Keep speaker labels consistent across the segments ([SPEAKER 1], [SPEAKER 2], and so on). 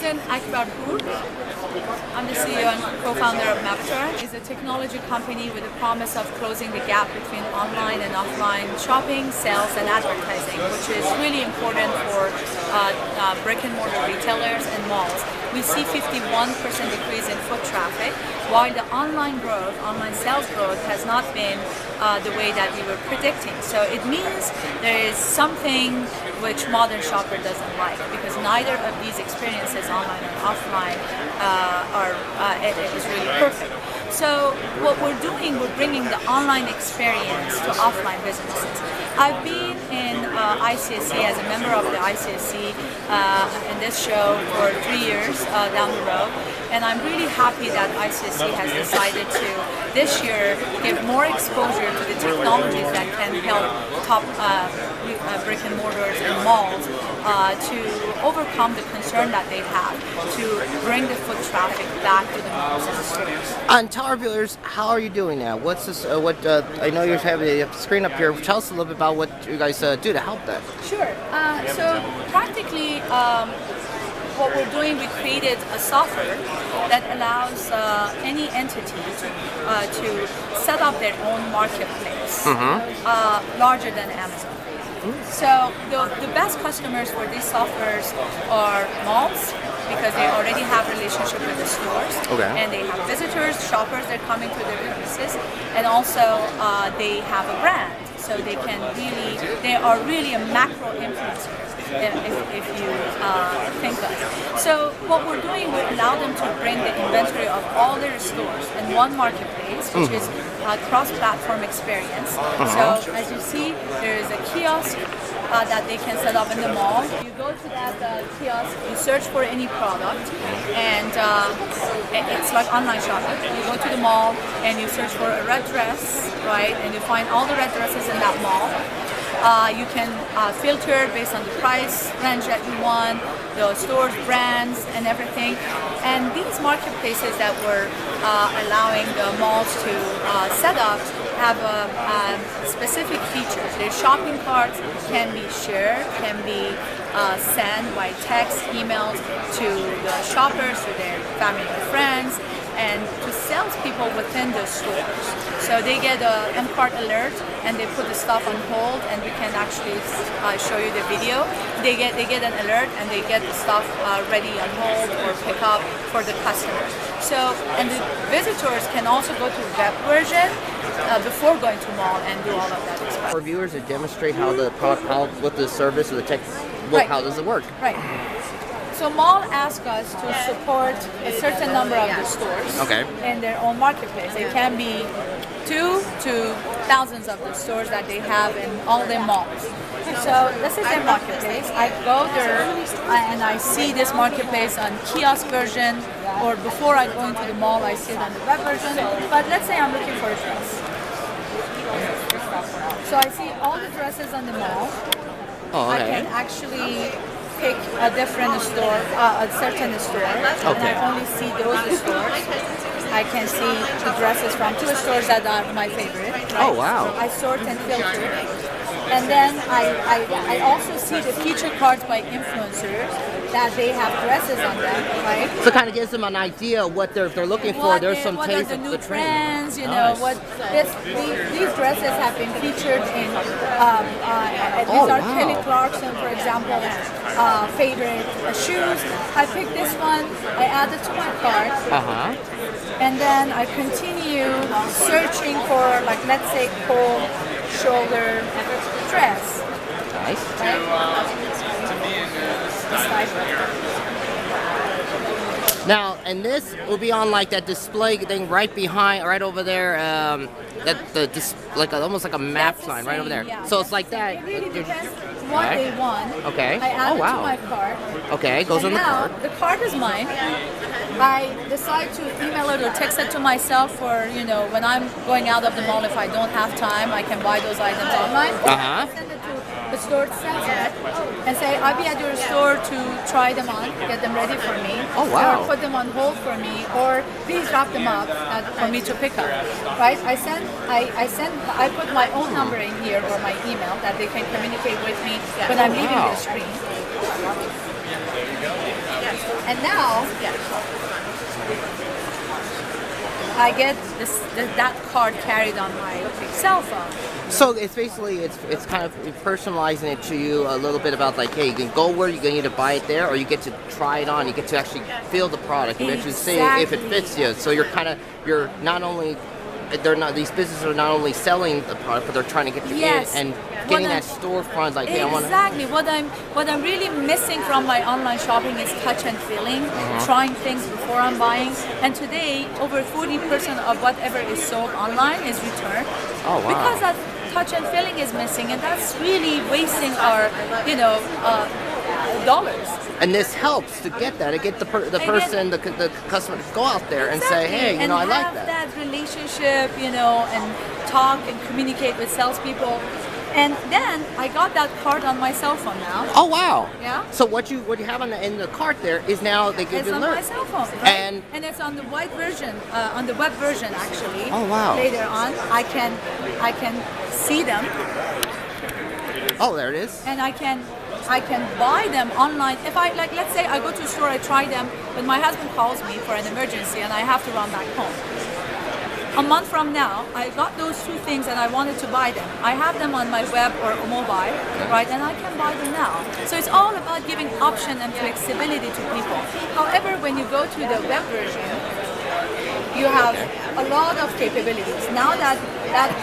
[SPEAKER 1] Susan Akbarpour. I'm the CEO and co-founder of Mavatar. It's a technology company with a promise of closing the gap between online and offline shopping, sales, and advertising, which is really important for brick-and-mortar retailers and malls. We see 51% decrease in foot traffic, while the online sales growth has not been the way that we were predicting. So it means there is something which modern shopper doesn't like, because neither of these experiences, online or offline, is really perfect. So what we're doing, we're bringing the online experience to offline businesses. I've been in ICSC as a member of the ICSC in this show for 3 years down the road, and I'm really happy that ICSC has decided to this year give more exposure to the technologies that can help top brick and mortars and malls to overcome the concern that they have to bring the foot traffic back to the malls and the stores.
[SPEAKER 2] And tell our viewers, how are you doing now? What's this? I know you're having a screen up here. Tell us a little bit about what you guys do to help that.
[SPEAKER 1] Sure. So practically, what we're doing, we created a software that allows any entity to set up their own marketplace larger than Amazon. So the best customers for these softwares are malls, because they already have relationship with the stores, and they have visitors, shoppers, they're coming to their businesses, and also they have a brand, so they are really a macro influencer, if you think of it. So what we're doing, we allow them to bring the inventory of all their stores in one marketplace, which is a cross-platform experience. So as you see, there is a kiosk that they can set up in the mall. You go to that kiosk, you search for any product, and it's like online shopping. You go to the mall and you search for a red dress, right? And you find all the red dresses in that mall. You can filter based on the price range that you want, the store's brands and everything. And these marketplaces that we're allowing the malls to set up have specific features. Their shopping carts can be shared, can be sent by text, emails to the shoppers, to their family and friends, and to salespeople within the stores. So they get an mCart alert, and they put the stuff on hold, and we can actually show you the video. They get an alert, and they get the stuff ready on hold or pick up for the customers. So, and the visitors can also go to web version before going to mall and do all of that.
[SPEAKER 2] For viewers to demonstrate how the product, what the service or the tech, how does it work?
[SPEAKER 1] Right. So mall ask us to support a certain number of the stores in their own marketplace. It can be 2 to thousands of the stores that they have in all their malls. So this is their marketplace. I go there and I see this marketplace on kiosk version, or before I go into the mall, I see it on the web version. But let's say I'm looking for a dress. So I see all the dresses on the mall. I can actually pick a different store, a certain store, and I only see those stores. I can see the dresses from 2 stores that are my favorite. Right?
[SPEAKER 2] Oh wow!
[SPEAKER 1] So I sort and filter, and then I also see the feature cards by influencers that they have dresses on them, right?
[SPEAKER 2] So it kind of gives them an idea of what they're looking for. There's some taste of the trend.
[SPEAKER 1] You know, these dresses have been featured in. These are Kelly Clarkson, for example, favorite shoes. I picked this one. I add it to my cart. And then I continue searching for, like, let's say, cold shoulder dress.
[SPEAKER 2] Nice. Now, and this will be on like that display thing right behind, right over there. Almost like a map sign right over there.
[SPEAKER 1] Yeah.
[SPEAKER 2] So it's like that.
[SPEAKER 1] It really depends what they want.
[SPEAKER 2] Okay.
[SPEAKER 1] I add it to my cart.
[SPEAKER 2] Okay, it goes on the cart.
[SPEAKER 1] Now the cart is mine. I decide to email it or text it to myself for, when I'm going out of the mall. If I don't have time, I can buy those items online. I send it to the store that sells it and say, I'll be at your store to try them on, get them ready for me.
[SPEAKER 2] Oh wow!
[SPEAKER 1] Or put them on hold for me, or please drop them up for me to pick up. Right? I put my own number in here or my email that they can communicate with me when I'm leaving the screen. And now, I get that card carried on my cell phone.
[SPEAKER 2] So it's basically it's kind of personalizing it to you a little bit about like, hey, you can go where you're going to buy it there, or you get to try it on. You get to actually feel the product. You get to see if it fits you. So you're not only these businesses are not only selling the product, but they're trying to get you in and getting that storefront. Like, hey, I want to.
[SPEAKER 1] Exactly. What I'm really missing from my online shopping is touch and feeling, trying things before I'm buying. And today, over 40% of whatever is sold online is returned.
[SPEAKER 2] Oh, wow.
[SPEAKER 1] Because that touch and feeling is missing, and that's really wasting our, dollars.
[SPEAKER 2] And this helps to get that, to get the person, the customer to go out there and say, hey, I like that.
[SPEAKER 1] And have that relationship, and talk and communicate with salespeople. And then I got that card on my cell phone now.
[SPEAKER 2] Oh wow!
[SPEAKER 1] Yeah.
[SPEAKER 2] So what you have in the cart there is now they give you an alert.
[SPEAKER 1] It's on my cell phone, right? And it's on the white version, on the web version actually.
[SPEAKER 2] Oh wow!
[SPEAKER 1] Later on, I can see them.
[SPEAKER 2] Oh, there it is.
[SPEAKER 1] And I can buy them online. If I let's say I go to a store, I try them, but my husband calls me for an emergency and I have to run back home. A month from now, I got those two things and I wanted to buy them. I have them on my web or mobile, right? And I can buy them now. So it's all about giving option and flexibility to people. However, when you go to the web version, you have a lot of capabilities. Now that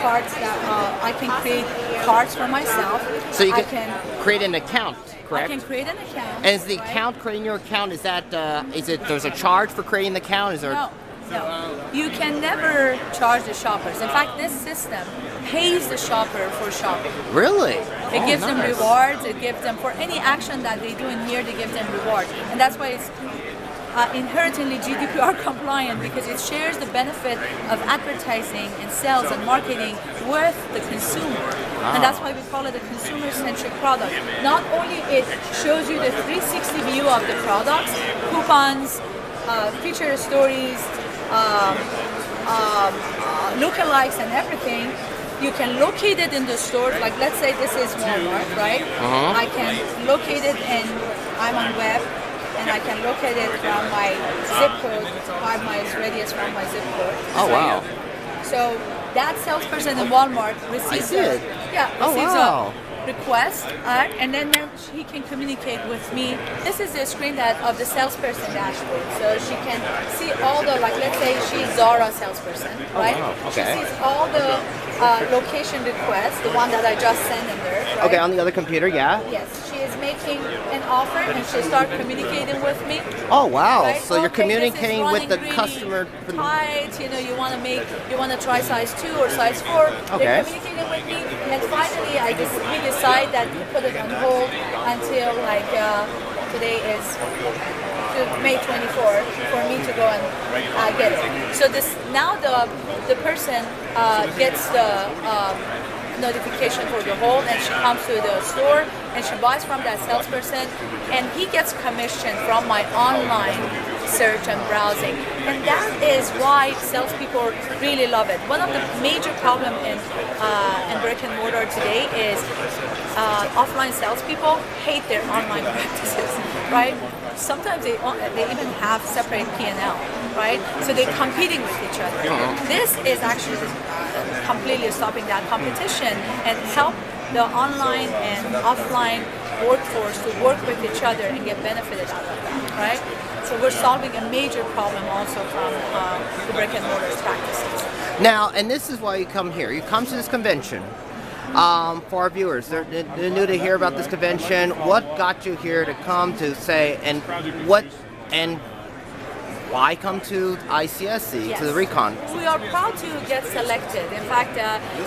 [SPEAKER 1] cards that I can create cards for myself.
[SPEAKER 2] So you can create an account, correct?
[SPEAKER 1] I can create an account.
[SPEAKER 2] And is the account, creating your account, is it there's a charge for creating the account? Is there?
[SPEAKER 1] No, you can never charge the shoppers. In fact, this system pays the shopper for shopping.
[SPEAKER 2] Really?
[SPEAKER 1] It gives them rewards. It gives them, for any action that they do in here, they give them rewards. And that's why it's inherently GDPR compliant, because it shares the benefit of advertising and sales and marketing with the consumer. And that's why we call it a consumer-centric product. Not only it shows you the 360 view of the products, coupons, feature stories, lookalikes and everything. You can locate it in the store. Like, let's say this is Walmart, right? I can locate it I'm on web, and I can locate it from my zip code, 5 miles radius from my zip code.
[SPEAKER 2] Oh wow!
[SPEAKER 1] So that salesperson in Walmart receives a request, and then he can communicate with me. This is the screen of the salesperson dashboard, so she can see all the, like, let's say she's Zara salesperson, right?
[SPEAKER 2] Oh, wow. Okay.
[SPEAKER 1] She sees all the location requests, the one that I just sent in there. Right?
[SPEAKER 2] Okay, on the other computer, yeah.
[SPEAKER 1] Yes, she is making an offer, and she starts communicating with me.
[SPEAKER 2] Oh wow!
[SPEAKER 1] Right?
[SPEAKER 2] So you're communicating with the customer.
[SPEAKER 1] Tight, you want to try size 2 or size 4.
[SPEAKER 2] Okay.
[SPEAKER 1] They're communicating with me, and finally we decide that we put it on hold until today is May 24th for me to go and get it. So now the person gets the notification for the hold, and she comes to the store and she buys from that salesperson, and he gets commission from my online search and browsing. And that is why salespeople really love it. One of the major problems in brick and mortar today is offline salespeople hate their online practices, right? Sometimes they even have separate P&L, right? So they're competing with each other. This is actually completely stopping that competition and help the online and offline workforce to work with each other and get benefited out of that, right? So we're solving a major problem also from the brick and mortar practices.
[SPEAKER 2] Now, and this is why you come here. You come to this convention. For our viewers, they're new to hear about this convention. What got you here to come to say, and why come to ICSC, to the RECon?
[SPEAKER 1] We are proud to get selected. In fact,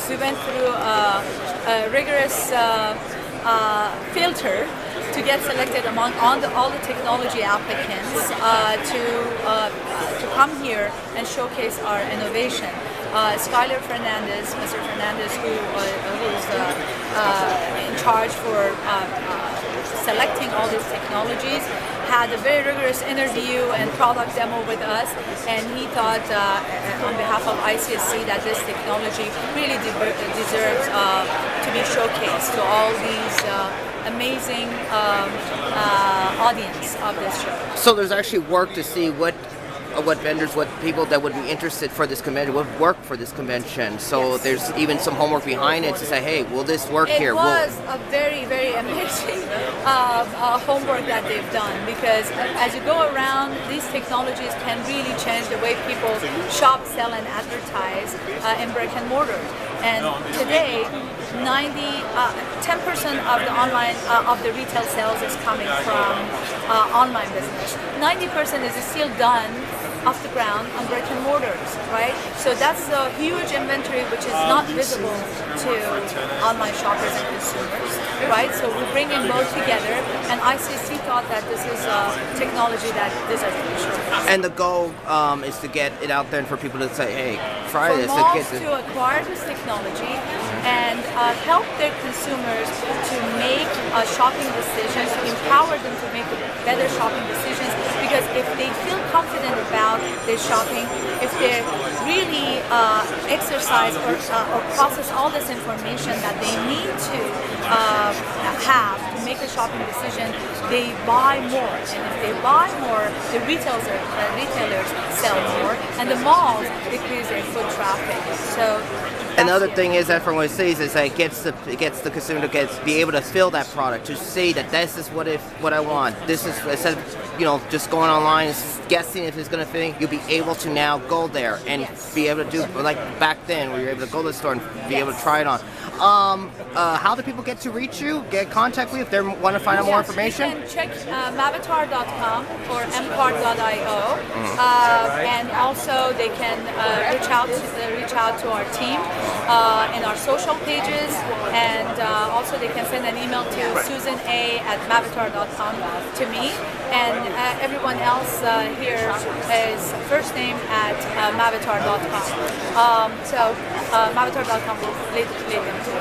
[SPEAKER 1] we went through a rigorous filter to get selected among all the technology applicants to come here and showcase our innovation. Skylar Fernandez, Mr. Fernandez, who's in charge for selecting all these technologies, had a very rigorous interview and product demo with us, and he thought on behalf of ICSC that this technology really deserves to be showcased to all these amazing audience of this show.
[SPEAKER 2] So there's actually work to see what vendors, what people that would be interested for this convention, would work for this convention. So
[SPEAKER 1] Yes.
[SPEAKER 2] there's even some homework behind it to say, hey, will this work here?
[SPEAKER 1] It was a very, very amazing homework that they've done, because as you go around, these technologies can really change the way people shop, sell, and advertise in brick and mortar. And today, 10% of the online of the retail sales is coming from online business. 90% is still done off the ground on brick and mortars, right? So that's a huge inventory which is not visible to online shoppers and consumers, right? So we're bringing both together, and ICSC thought that this is a technology that deserves to be shown.
[SPEAKER 2] And the goal is to get it out there and for people to say, hey, try
[SPEAKER 1] For
[SPEAKER 2] this.
[SPEAKER 1] malls to acquire this technology and help their consumers to make shopping decisions, to empower them to make better shopping decisions, because if they feel confident about their shopping, if they really exercise or process all this information that they need to have to make a shopping decision, they buy more. And if they buy more, the retailers sell more, and the malls decrease their foot traffic. So
[SPEAKER 2] another thing is that from what it says is that it gets the consumer to be able to feel that product, to see that this is what I want. This is, instead of just going online and guessing if it's going to fit, you'll be able to now go there and be able to do like back then where you're able to go to the store and be able to try it on. How do people get to reach you, get contact with you if they want to find out more information?
[SPEAKER 1] You can check Mavatar.com or mCart.io, and also they can reach out to our team in our social pages, and also they can send an email to Susan A at Mavatar.com to me, and everyone else here is first name at Mavatar.com. So Mavatar.com will lead them to